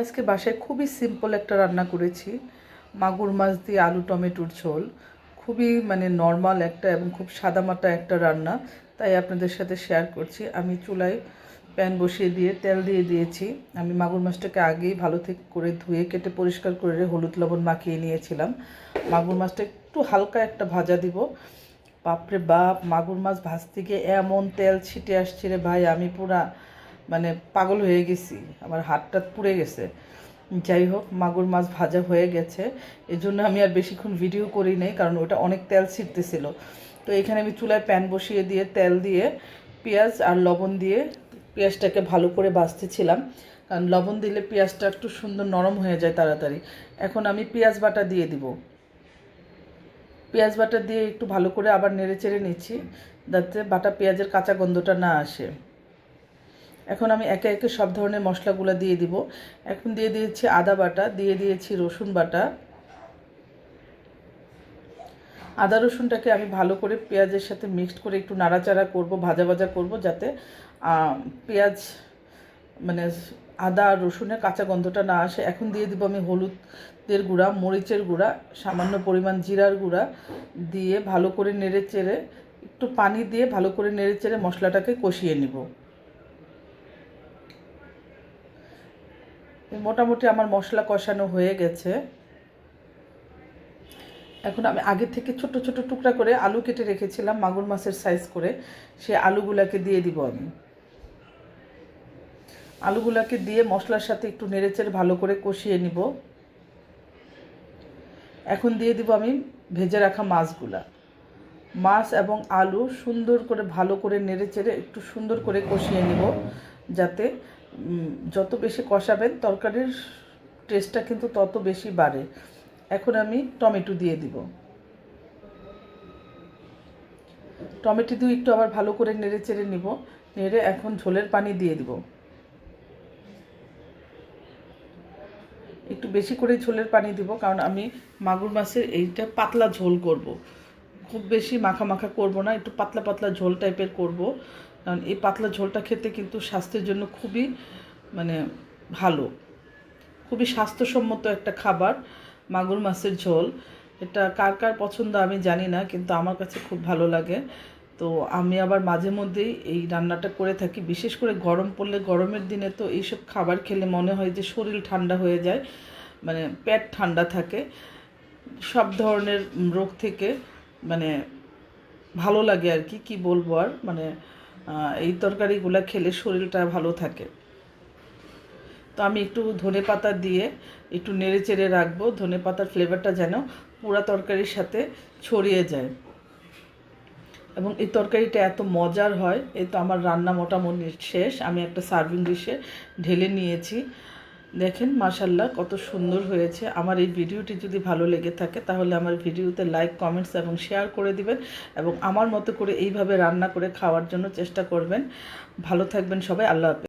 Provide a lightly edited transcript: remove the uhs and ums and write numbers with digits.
আজকে বাসায় খুবই সিম্পল একটা রান্না করেছি, মাগুর মাছ দিয়ে আলু টমেটোর ঝোল। খুবই নর্মাল একটা এবং খুব সাদামাটা একটা রান্না, তাই আপনাদের সাথে শেয়ার করছি। আমি চুলায় প্যান বসিয়ে দিয়ে তেল দিয়ে দিয়েছি। আমি মাগুর মাছটাকে আগেই ভালো করে ধুয়ে কেটে পরিষ্কার করে হলুদ লবণ মাখিয়ে নিয়েছিলাম। মাগুর মাছটা একটু হালকা একটা ভাজা দিব। বাপরে বাপ, মাগুর মাছ ভাজতে গিয়ে এমন তেল ছিটে আসছে রে ভাই, আমি পুরা পাগল হয়ে গেছি, আমার হাতটা পুড়ে গেছে। যাই হোক, মাগুর মাছ ভাজা হয়ে গেছে, এই জন্য আমি আর বেশিক্ষণ ভিডিও করি নাই, কারণ ওটা অনেক তেল ছিটতেছিল। তো এখানে আমি চুলায় প্যান বসিয়ে দিয়ে তেল দিয়ে পেঁয়াজ আর লবণ দিয়ে পেঁয়াজটাকে ভালো করে ভাজতেছিলাম, কারণ লবণ দিলে পেঁয়াজটা একটু সুন্দর নরম হয়ে যায় তাড়াতাড়ি। এখন আমি পেঁয়াজ বাটা দিয়ে দিব। পেঁয়াজ বাটা দিয়ে একটু ভালো করে আবার নেড়ে চেড়ে নিচ্ছি, যাতে বাটা পেঁয়াজের কাঁচা গন্ধটা না আসে। এখন আমি একে একে সব ধরনের মশলাগুলো দিয়ে দিব। এখন দিয়ে দিয়েছি আদা বাটা, দিয়ে দিয়েছি রসুন বাটা। আদা রসুনটাকে আমি ভালো করে পেঁয়াজের সাথে মিক্সড করে একটু নাড়াচাড়া করব, ভাজা ভাজা করব, যাতে পেঁয়াজ আদা আর রসুনের কাঁচা গন্ধটা না আসে। এখন দিয়ে দিব আমি হলুদের গুঁড়া, মরিচের গুঁড়া, সামান্য পরিমাণ জিরার গুঁড়া দিয়ে ভালো করে নেড়ে চেড়ে, একটু পানি দিয়ে ভালো করে নেড়ে চেড়ে মশলাটাকে কষিয়ে নিব। মোটামুটি আমার মশলা কষানো হয়ে গেছে। এখন আমি আগে থেকে ছোট ছোট টুকরা করে আলু কেটে রেখেছিলাম মাগুর মাছের সাইজ করে, সেই আলুগুলাকে দিয়ে দিব আমি। আলুগুলাকে দিয়ে মশলার সাথে একটু নেড়েচেড়ে ভালো করে কষিয়ে নিব। এখন দিয়ে দিব আমি ভেজে রাখা মাছগুলা। মাছ এবং আলু সুন্দর করে ভালো করে নেড়েচেড়ে একটু সুন্দর করে কষিয়ে নিব, যাতে যত বেশি কষাবেন তরকারির টেস্টটা কিন্তু তত বেশি বাড়ে। এখন আমি টমেটো দিয়ে দিব। টমেটো দিয়ে একটু আবার ভালো করে নেড়ে চেড়ে নিব। নেড়ে এখন ঝোলের পানি দিয়ে দিব। একটু বেশি করে ঝোলের পানি দিব, কারণ আমি মাগুর মাছের এইটা পাতলা ঝোল করব, খুব বেশি মাখা মাখা করব না, একটু পাতলা পাতলা ঝোল টাইপের করব। কারণ এই পাতলা ঝোলটা খেতে কিন্তু স্বাস্থ্যের জন্য খুবই ভালো, খুবই স্বাস্থ্যসম্মত একটা খাবার মাগুর মাছের ঝোল। এটা কার কার পছন্দ আমি জানি না, কিন্তু আমার কাছে খুব ভালো লাগে। তো আমি আবার মাঝে মধ্যেই এই রান্নাটা করে থাকি, বিশেষ করে গরম পড়লে, গরমের দিনে তো এইসব খাবার খেলে মনে হয় যে শরীর ঠান্ডা হয়ে যায়, পেট ঠান্ডা থাকে, সব ধরনের রোগ থেকে ভালো লাগে আর কি, কি বলবো আর, এই তরকারিগুলো খেলে শরীরটা ভালো থাকে। তো আমি একটু ধনেপাতা দিয়ে একটু নেড়ে চেড়ে রাখবো, ধনেপাতার ফ্লেভারটা যেন পুরা তরকারির সাথে ছড়িয়ে যায়। এবং এই তরকারিটা এত মজার হয়। এই তো আমার রান্না মোটামুটি শেষ, আমি একটা সার্ভিং ডিশে ঢেলে নিয়েছি। দেখেন মাশাআল্লাহ কত সুন্দর হয়েছে। আমার এই ভিডিওটি যদি ভালো লেগে থাকে তাহলে আমার ভিডিওতে লাইক, কমেন্টস এবং শেয়ার করে দিবেন, এবং আমার মতো করে এইভাবে রান্না করে খাওয়ার জন্য চেষ্টা করবেন। ভালো থাকবেন সবাই, আল্লাহ হাফেজ।